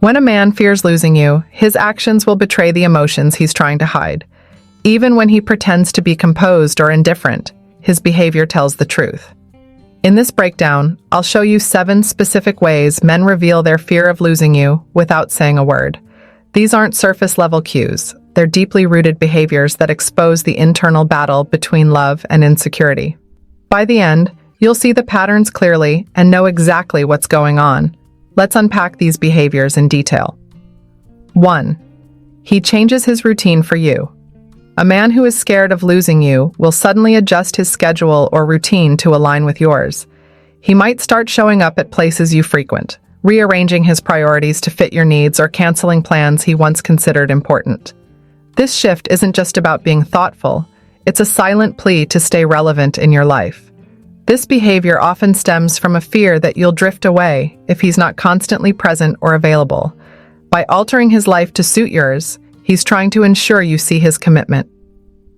When a man fears losing you, his actions will betray the emotions he's trying to hide. Even when he pretends to be composed or indifferent, his behavior tells the truth. In this breakdown, I'll show you 7 specific ways men reveal their fear of losing you without saying a word. These aren't surface-level cues. They're deeply rooted behaviors that expose the internal battle between love and insecurity. By the end, you'll see the patterns clearly and know exactly what's going on. Let's unpack these behaviors in detail. 1. He changes his routine for you. A man who is scared of losing you will suddenly adjust his schedule or routine to align with yours. He might start showing up at places you frequent, rearranging his priorities to fit your needs or canceling plans he once considered important. This shift isn't just about being thoughtful, it's a silent plea to stay relevant in your life. This behavior often stems from a fear that you'll drift away if he's not constantly present or available. By altering his life to suit yours, he's trying to ensure you see his commitment.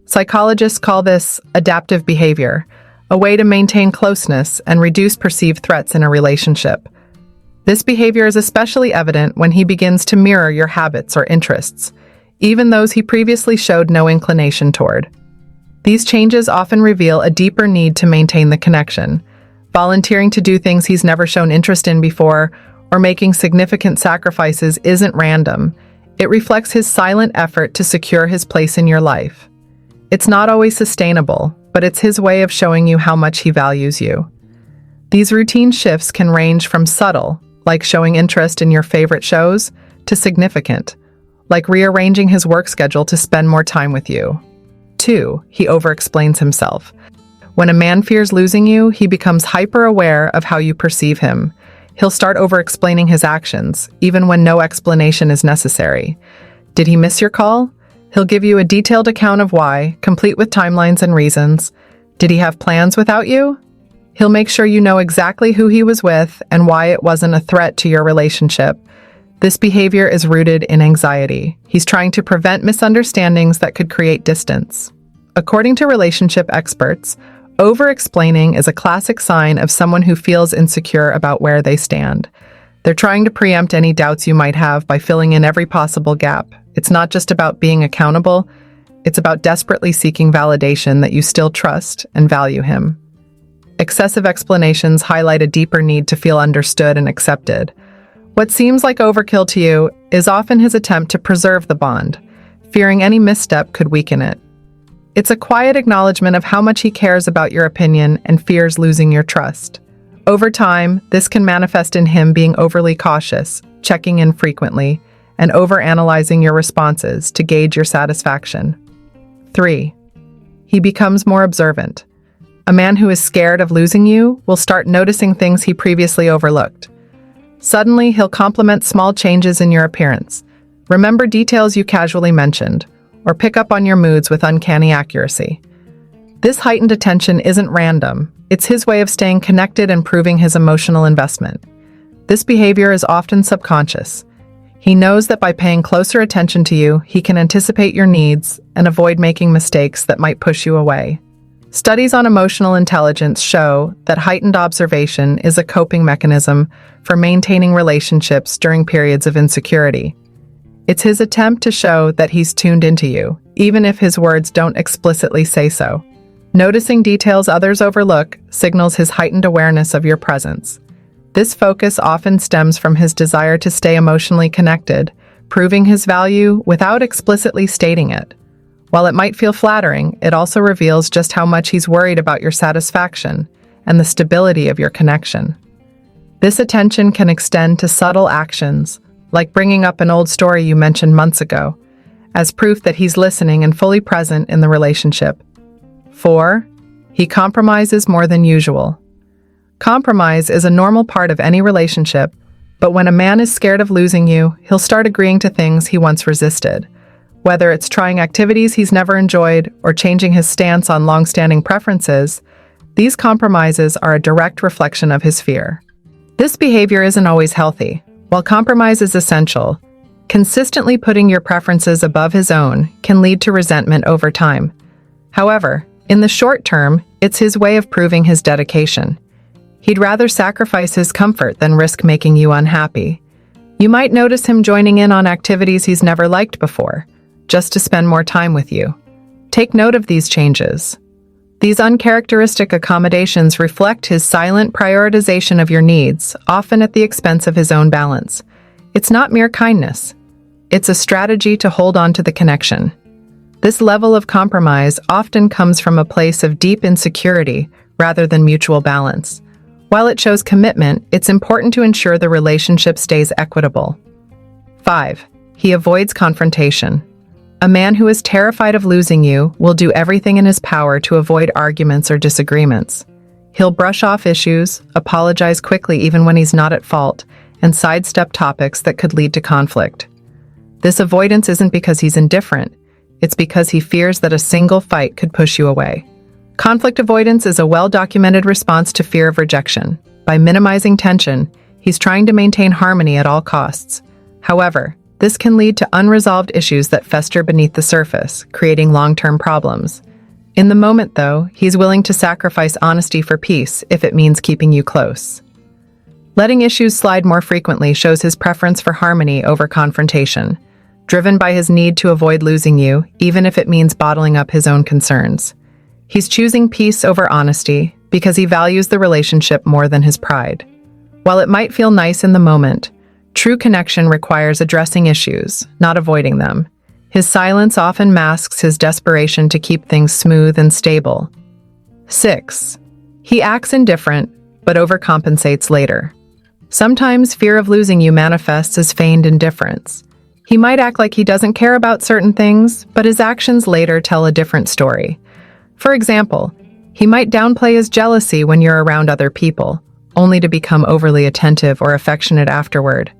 Psychologists call this adaptive behavior, a way to maintain closeness and reduce perceived threats in a relationship. This behavior is especially evident when he begins to mirror your habits or interests, even those he previously showed no inclination toward. These changes often reveal a deeper need to maintain the connection, volunteering to do things he's never shown interest in before, or making significant sacrifices isn't random. It reflects his silent effort to secure his place in your life. It's not always sustainable, but it's his way of showing you how much he values you. These routine shifts can range from subtle, like showing interest in your favorite shows, to significant, like rearranging his work schedule to spend more time with you. 2. He overexplains himself. When a man fears losing you, he becomes hyper-aware of how you perceive him. He'll start overexplaining his actions, even when no explanation is necessary. Did he miss your call? He'll give you a detailed account of why, complete with timelines and reasons. Did he have plans without you? He'll make sure you know exactly who he was with and why it wasn't a threat to your relationship. This behavior is rooted in anxiety. He's trying to prevent misunderstandings that could create distance. According to relationship experts, over-explaining is a classic sign of someone who feels insecure about where they stand. They're trying to preempt any doubts you might have by filling in every possible gap. It's not just about being accountable, it's about desperately seeking validation that you still trust and value him. Excessive explanations highlight a deeper need to feel understood and accepted. What seems like overkill to you is often his attempt to preserve the bond, fearing any misstep could weaken it. It's a quiet acknowledgement of how much he cares about your opinion and fears losing your trust. Over time, this can manifest in him being overly cautious, checking in frequently, and overanalyzing your responses to gauge your satisfaction. 3. He becomes more observant. A man who is scared of losing you will start noticing things he previously overlooked. Suddenly, he'll compliment small changes in your appearance, remember details you casually mentioned, or pick up on your moods with uncanny accuracy. This heightened attention isn't random. It's his way of staying connected and proving his emotional investment. This behavior is often subconscious. He knows that by paying closer attention to you, he can anticipate your needs and avoid making mistakes that might push you away. Studies on emotional intelligence show that heightened observation is a coping mechanism for maintaining relationships during periods of insecurity. It's his attempt to show that he's tuned into you, even if his words don't explicitly say so. Noticing details others overlook signals his heightened awareness of your presence. This focus often stems from his desire to stay emotionally connected, proving his value without explicitly stating it. While it might feel flattering, it also reveals just how much he's worried about your satisfaction and the stability of your connection. This attention can extend to subtle actions, like bringing up an old story you mentioned months ago, as proof that he's listening and fully present in the relationship. 4. He compromises more than usual. Compromise is a normal part of any relationship, but when a man is scared of losing you, he'll start agreeing to things he once resisted. Whether it's trying activities he's never enjoyed or changing his stance on long-standing preferences, these compromises are a direct reflection of his fear. This behavior isn't always healthy. While compromise is essential, consistently putting your preferences above his own can lead to resentment over time. However, in the short term, it's his way of proving his dedication. He'd rather sacrifice his comfort than risk making you unhappy. You might notice him joining in on activities he's never liked before, just to spend more time with you. Take note of these changes. These uncharacteristic accommodations reflect his silent prioritization of your needs, often at the expense of his own balance. It's not mere kindness. It's a strategy to hold on to the connection. This level of compromise often comes from a place of deep insecurity rather than mutual balance. While it shows commitment, it's important to ensure the relationship stays equitable. 5. He avoids confrontation. A man who is terrified of losing you will do everything in his power to avoid arguments or disagreements. He'll brush off issues, apologize quickly even when he's not at fault, and sidestep topics that could lead to conflict. This avoidance isn't because he's indifferent, it's because he fears that a single fight could push you away. Conflict avoidance is a well-documented response to fear of rejection. By minimizing tension, he's trying to maintain harmony at all costs. However, this can lead to unresolved issues that fester beneath the surface, creating long-term problems. In the moment, though, he's willing to sacrifice honesty for peace if it means keeping you close. Letting issues slide more frequently shows his preference for harmony over confrontation, driven by his need to avoid losing you, even if it means bottling up his own concerns. He's choosing peace over honesty because he values the relationship more than his pride. While it might feel nice in the moment, true connection requires addressing issues, not avoiding them. His silence often masks his desperation to keep things smooth and stable. 6. He acts indifferent, but overcompensates later. Sometimes fear of losing you manifests as feigned indifference. He might act like he doesn't care about certain things, but his actions later tell a different story. For example, he might downplay his jealousy when you're around other people, only to become overly attentive or affectionate afterward.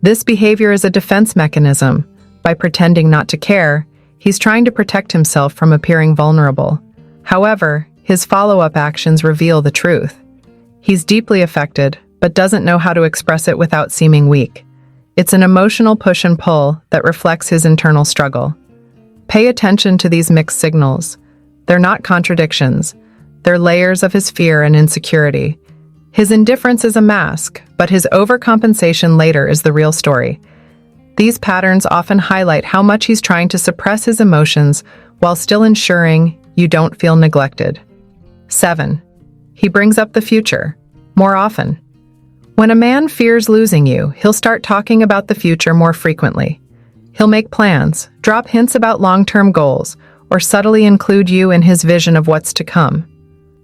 This behavior is a defense mechanism. By pretending not to care, he's trying to protect himself from appearing vulnerable. However, his follow-up actions reveal the truth. He's deeply affected, but doesn't know how to express it without seeming weak. It's an emotional push and pull that reflects his internal struggle. Pay attention to these mixed signals. They're not contradictions. They're layers of his fear and insecurity. His indifference is a mask, but his overcompensation later is the real story. These patterns often highlight how much he's trying to suppress his emotions while still ensuring you don't feel neglected. 7. He brings up the future, more often. When a man fears losing you, he'll start talking about the future more frequently. He'll make plans, drop hints about long-term goals, or subtly include you in his vision of what's to come.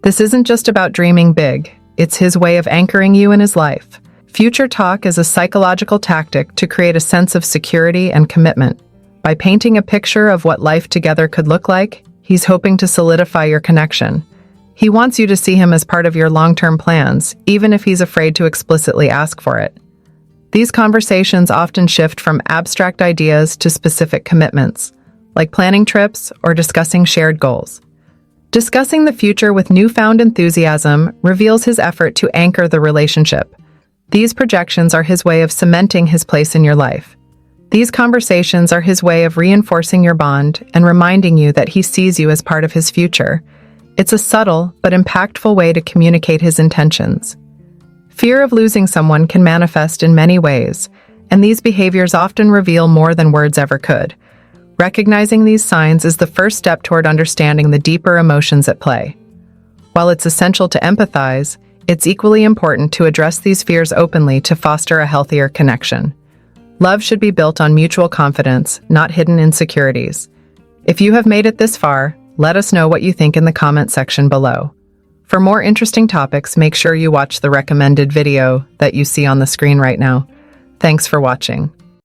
This isn't just about dreaming big. It's his way of anchoring you in his life. Future talk is a psychological tactic to create a sense of security and commitment. By painting a picture of what life together could look like, he's hoping to solidify your connection. He wants you to see him as part of your long-term plans, even if he's afraid to explicitly ask for it. These conversations often shift from abstract ideas to specific commitments, like planning trips or discussing shared goals. Discussing the future with newfound enthusiasm reveals his effort to anchor the relationship. These projections are his way of cementing his place in your life. These conversations are his way of reinforcing your bond and reminding you that he sees you as part of his future. It's a subtle but impactful way to communicate his intentions. Fear of losing someone can manifest in many ways, and these behaviors often reveal more than words ever could. Recognizing these signs is the first step toward understanding the deeper emotions at play. While it's essential to empathize, it's equally important to address these fears openly to foster a healthier connection. Love should be built on mutual confidence, not hidden insecurities. If you have made it this far, let us know what you think in the comment section below. For more interesting topics, make sure you watch the recommended video that you see on the screen right now. Thanks for watching.